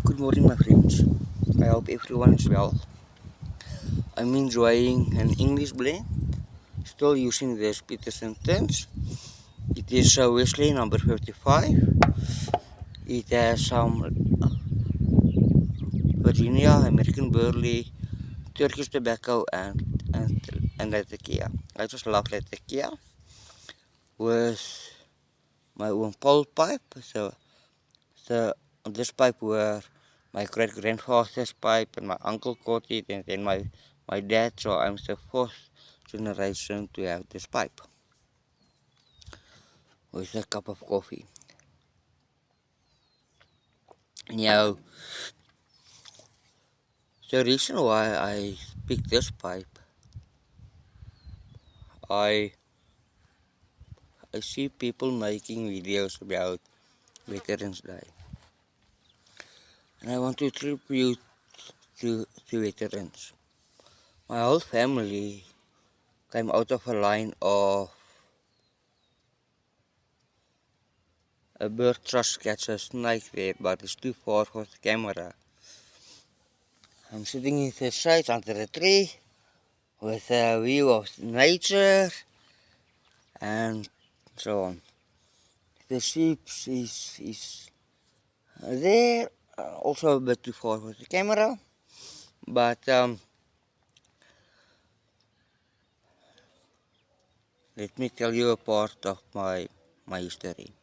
Good morning, my friends. I hope everyone is well. I'm enjoying an English blend, still using the Peterson tense. It is Wesley number 55. It has some Virginia, American barley, Turkish tobacco, and Latakia. I just love Latakia with my Oom Paul pipe. So this pipe were my great grandfather's pipe, and my uncle caught it, and then my dad. So I'm the fourth generation to have this pipe with a cup of coffee. Now, the reason why I picked this pipe, I I see people making videos about Veterans Day, and I want to tribute to veterans. My whole family came out of a line of a bird tries to catch a snake there, but it's too far for the camera. I'm sitting in the shade under a tree with a view of nature and so on. The sheep is there, also a bit too far for the camera, but let me tell you a part of my history.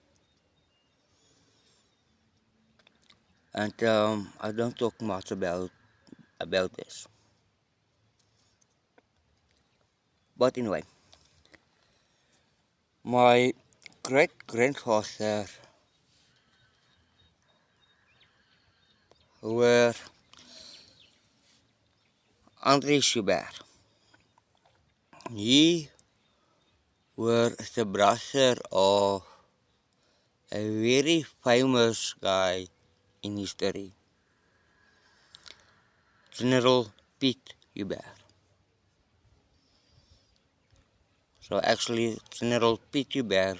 And I don't talk much about this. But anyway, my great grandfather were André Schubert. He were the brother of a very famous guy in history, General Pete Hubert. So actually, General Pete Hubert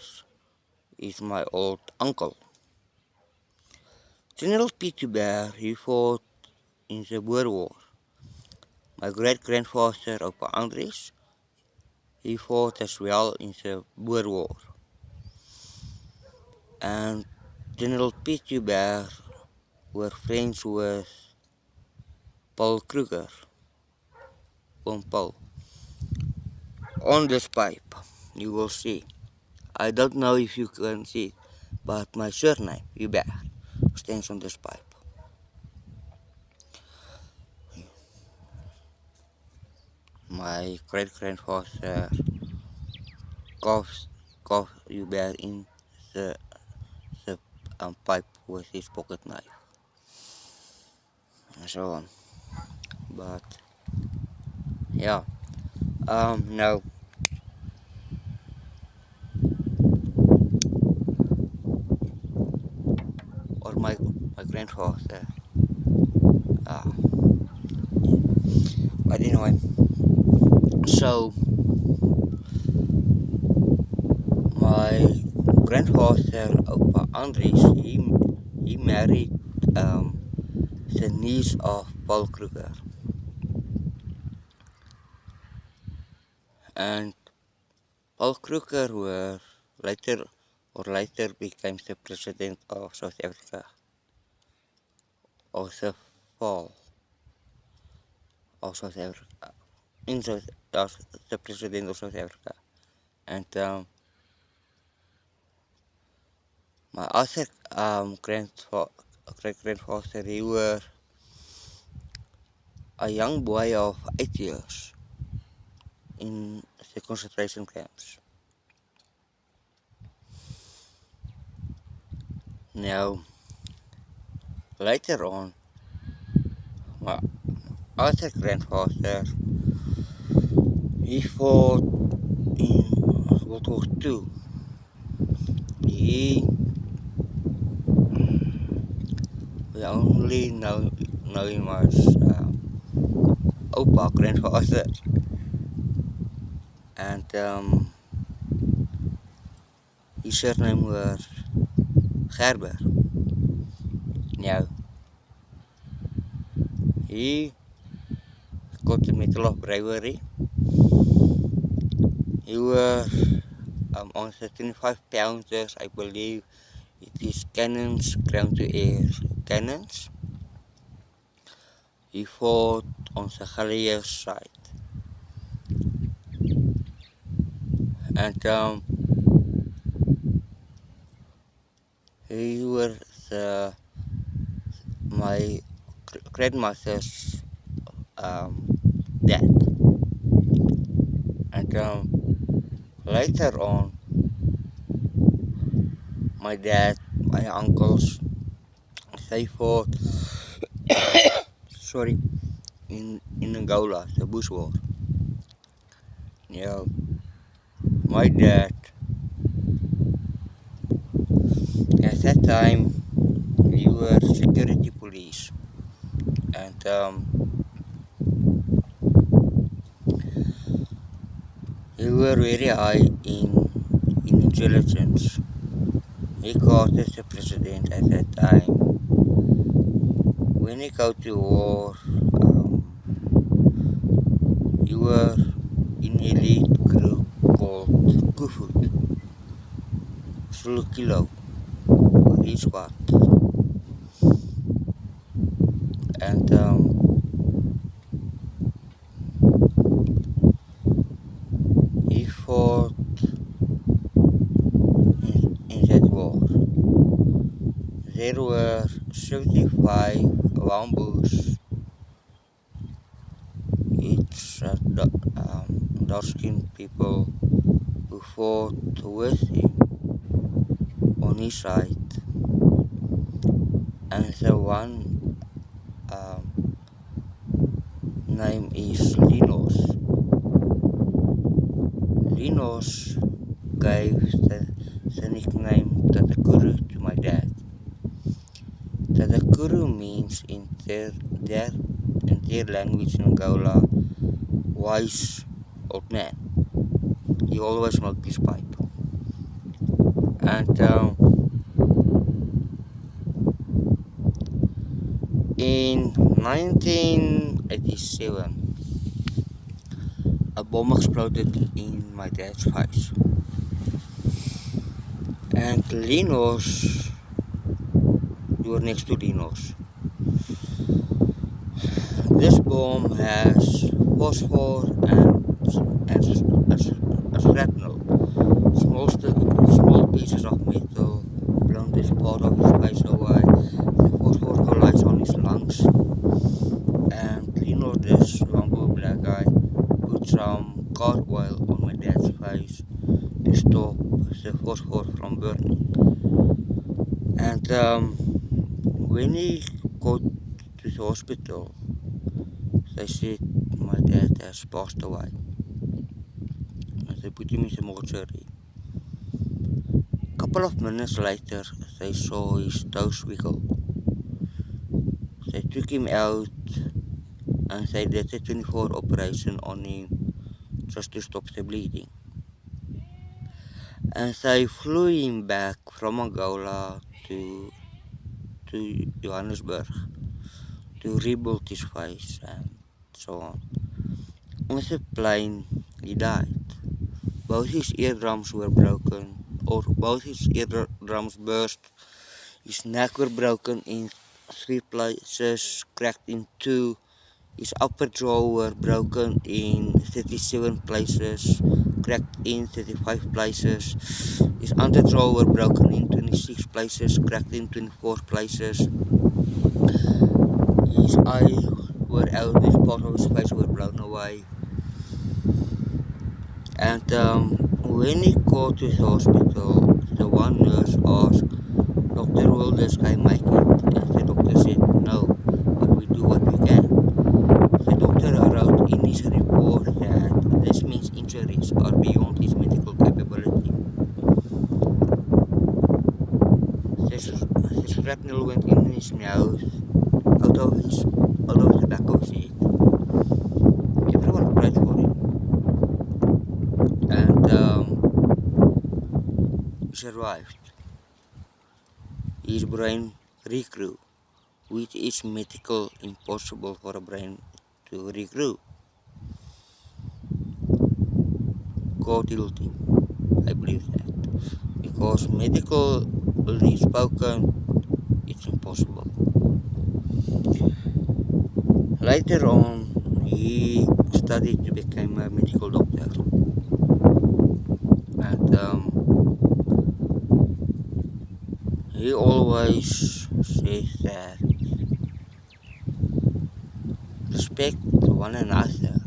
is my old uncle. General Pete Hubert, he fought in the Boer War. My great-grandfather, Opa Andries, he fought as well in the Boer War. And General Pete Hubert were friends with Paul Kruger, Oom Paul. On this pipe, you will see. I don't know if you can see, but my surname, Hubert, stands on this pipe. My great-grandfather carved Hubert in the pipe with his pocket knife, and so on. But yeah, now or my grandfather. Uh, but anyway, so my grandfather, Opa Andries, he married the niece of Paul Kruger, and Paul Kruger were later became the president of South Africa, or the fall of South Africa, the president of South Africa, and my other great grandfather, he were a young boy of 8 years in the concentration camps. Now, later on, my other grandfather, he fought in World War II. We only know him as Opa grandfather, and his surname was Gerber. Now, he got the Medal of Bravery. He was on the 25 pounders, I believe. It is cannons, ground to air cannons. He fought on the Ghanaian side. And he was my grandmother's dad. And later on, my dad, my uncles, they fought sorry, in Angola, the Bush War. Yeah, my dad, at that time, we were security police, and we were very high in intelligence. He caught as the president at that time. When he go to war, he were in elite group called Kufut, Zulu Kilo, he squad. And he fought in that war. There were 75 Wambus. It's dark-skinned people who fought with him on his side. And the one name is Linos. Linos gave the nickname Tatakuru to my dad. Tatakuru means in their language in Angola, wise old man. He always smoked his pipe. And in 1987, a bomb exploded in my dad's face. And Linos, you were next to Linos. This bomb has phosphor and shrapnel, small pieces of metal blown this part of his face away. The phosphor collides on his lungs, and Lino, this Wambo black guy, put some car oil on my dad's face to stop the phosphor from burning. And when he got to the hospital, they said my dad has passed away. And they put him in the mortuary. A couple of minutes later, they saw his toes wiggle. They took him out and they did a 24 operation on him just to stop the bleeding. And they flew him back from Angola to Johannesburg to rebuild his face and so on. On the plane, he died. Both his eardrums were broken, or both his eardrums burst. His neck were broken in 3 places, cracked in 2. His upper jaw were broken in 37 places, cracked in 35 places. His under jaw were broken in 26 places, cracked in 24 places. His eyes were out, his part of his face were blown away. And when he got to the hospital, the one nurse asked, "Doctor, will this guy make it?" And the doctor said, "No, but we do what we can." The doctor wrote in his report that this means injuries are beyond his medical capability. The shrapnel went in his mouth, out of the back of his head. Everyone prayed for him. And he survived. His brain regrew. which is medically impossible for a brain to regrow. Go guilty. I believe that. Because medically spoken, it's impossible. Later on, he studied to become a medical doctor. And he always says that respect one another,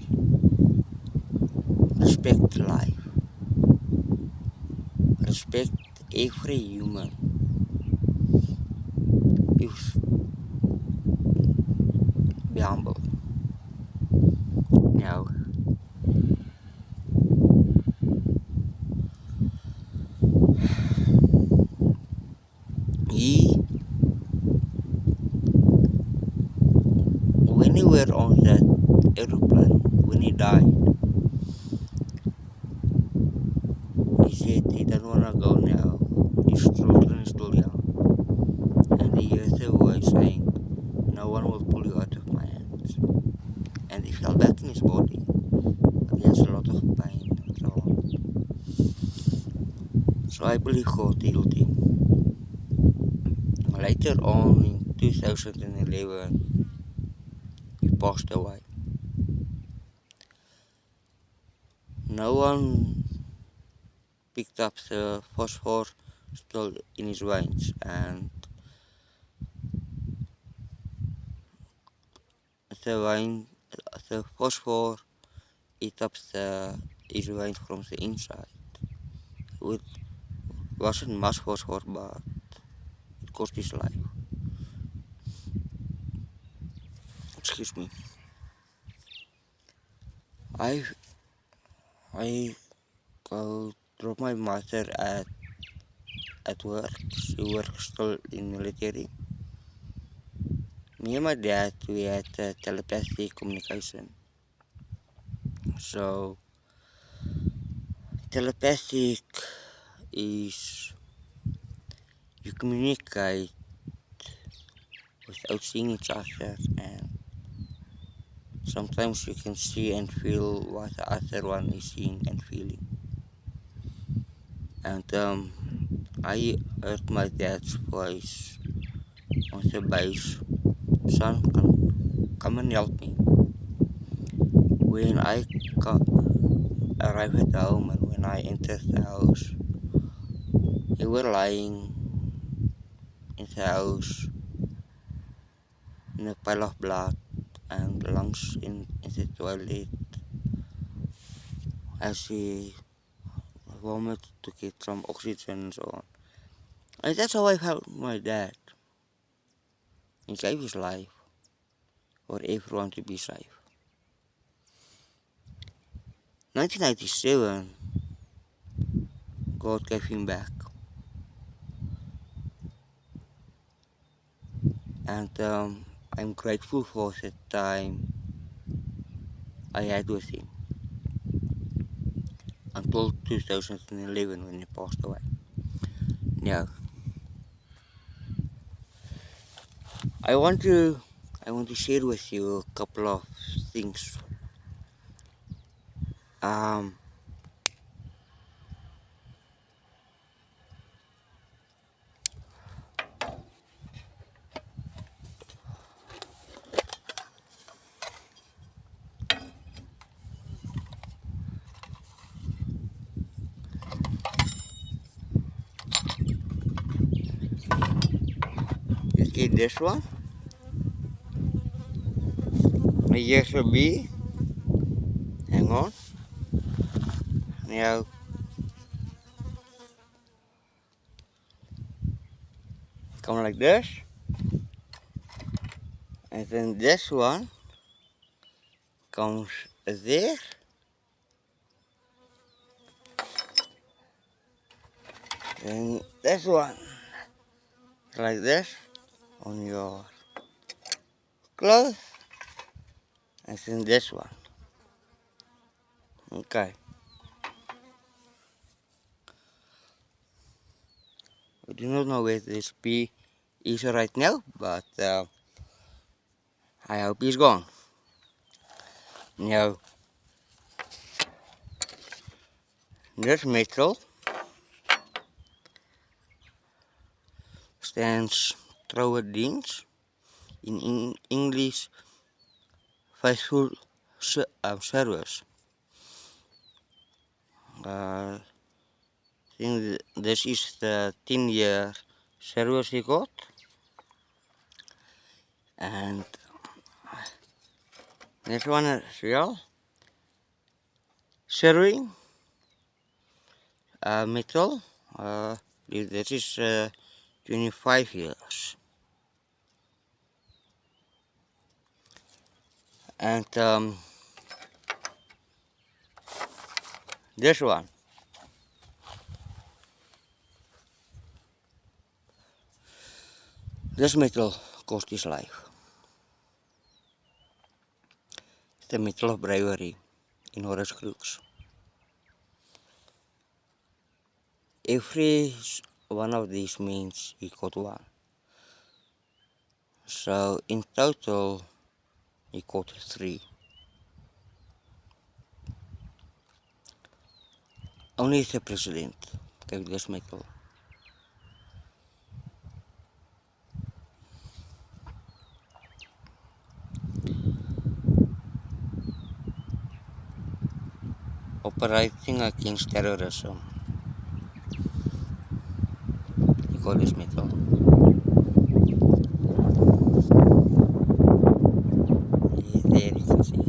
respect life, respect every human. Be humble. Now, when he were on that aeroplane, when he died, he said he don't wanna go now. His children is still young. And he heard a voice saying, "No one will pull you out of my hands." And he fell back in his body. But he has a lot of pain and so on. So I believe God healed him. Later on in 2011, he passed away. No one picked up the phosphor still in his veins, and the phosphor eat up his veins from the inside. It wasn't much phosphor, but it cost his life. Excuse me. I I go drop my mother at work. She works still in military. Me and my dad, we had telepathic communication. So telepathic is you communicate without seeing each other, and sometimes you can see and feel what the other one is seeing and feeling. And I heard my dad's voice on the base, "Son, come and help me." When I arrived at home and when I entered the house, they were lying in the house in a pile of blood and lungs in the toilet as he vomited to get some oxygen and so on. And that's how I found my dad. He gave his life for everyone to be safe. 1997, God gave him back. And I'm grateful for the time I had with him until 2011 when he passed away. Now, I want to share with you a couple of things. Okay, this one. A USB. Hang on. Now, come like this. And then this one comes there. And this one, like this, on your clothes. And then this one. Okay. I do not know where this P is right now, but I hope he's gone. Now, this metal stands trouwens in English faithful service. I think this is the 10-year service he got, and this one is real serving metal. This is 25 years, and this one. This metal cost his life. It's the metal of bravery in Horus Crux. Every one of these means he got one. So in total he got 3. Only the president gave this metal. Operating against terrorism. He got this metal. There you can see it.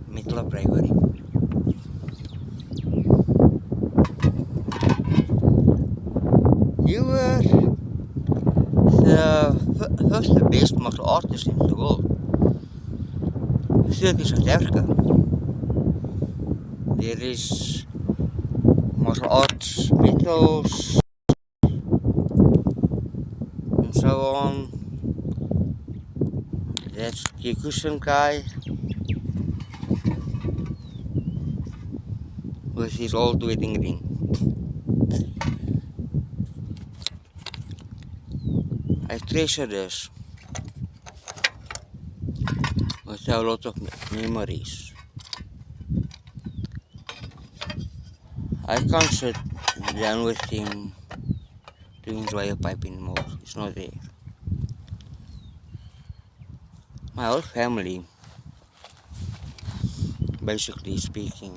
Metal of bravery. You were the first best martial artist in the world. Third in South Africa. There is martial arts, metals, and so on. That's Kikusen guy with his old wedding ring. I treasure this with a lot of memories. I can't sit down with him to enjoy a pipe anymore. It's not there. My whole family, basically speaking,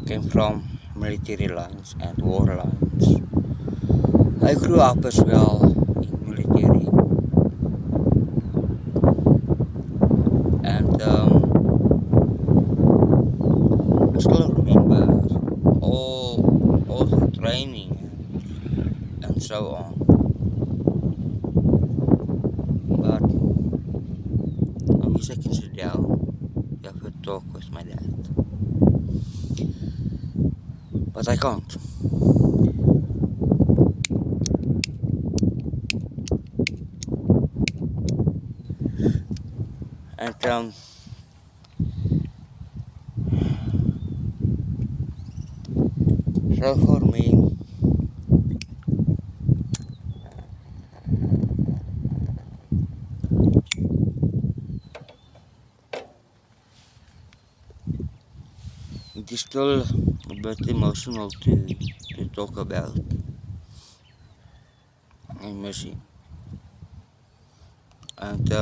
came from military lines and war lines. I grew up as well in military, and I still remember all the training and so on. But I wish I can sit down and have a talk with my dad. But I can't. And so for me, it is still a bit emotional to talk about. I miss him. And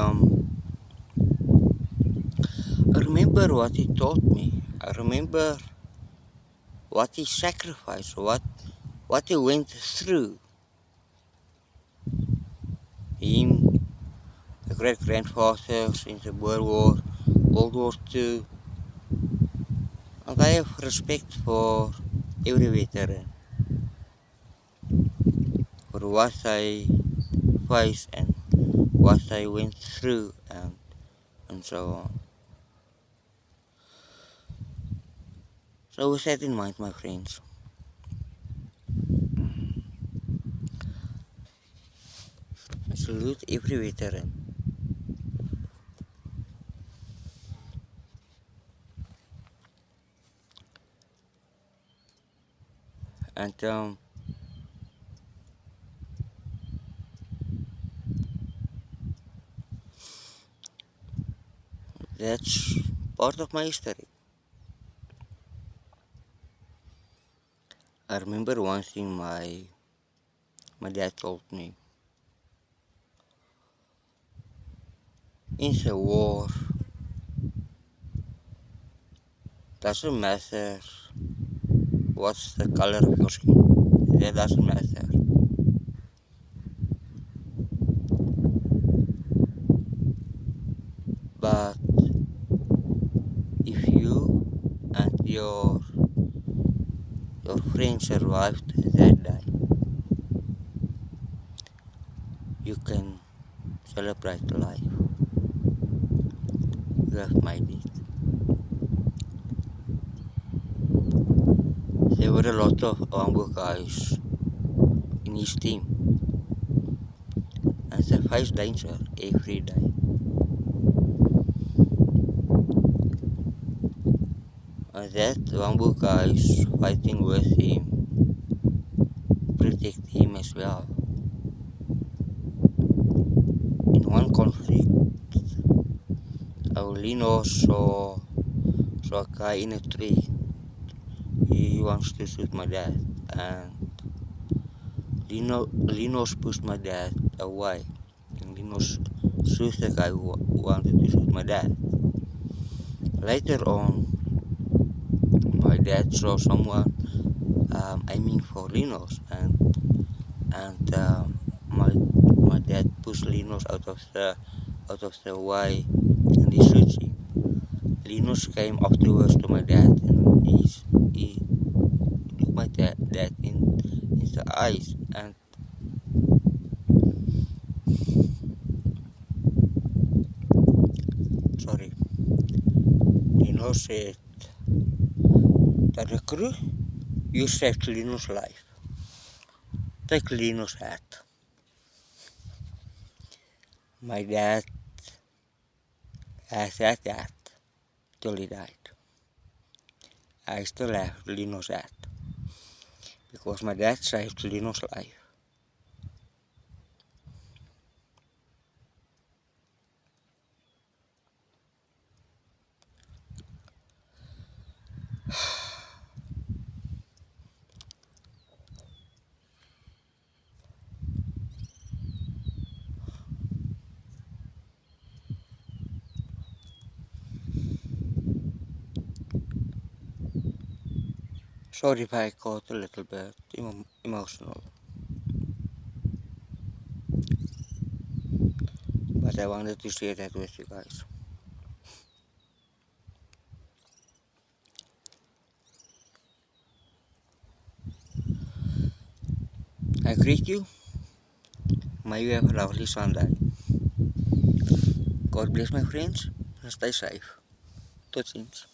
I remember what he taught me. I remember what he sacrificed, what he went through. Him, the great grandfathers in the Boer War, World War II. And I have respect for every veteran, for what I faced and what I went through and so on. So with that in mind, my friends, I salute every veteran. And That's part of my history. I remember one thing my dad told me. In the war, doesn't matter what's the color of your skin. That doesn't matter. But if you and your friend survived that day, you can celebrate life. You have made it. There were a lot of Oom guys in his team, and they face danger every day. And that Oom guys fighting with him protect him as well. In one conflict, our Lino saw a guy in a tree. He wants to shoot my dad, and Lino's pushed my dad away, and Lino's shoots the guy who wanted to shoot my dad. Later on, my dad saw someone aiming for Lino's, and my dad pushed Lino's out of the way, and he shoots him. Linus came afterwards to my dad, and he looked my dad in the eyes, and sorry, Linus said, "The crew, you saved Linus' life. Take Linus' hat." My dad has that hat till he died. I still have Linus' hat because my dad saved Linus' life. Sorry if I got a little bit emotional, but I wanted to share that with you guys. I greet you. May you have a lovely Sunday. God bless my friends and stay safe. Tot ziens.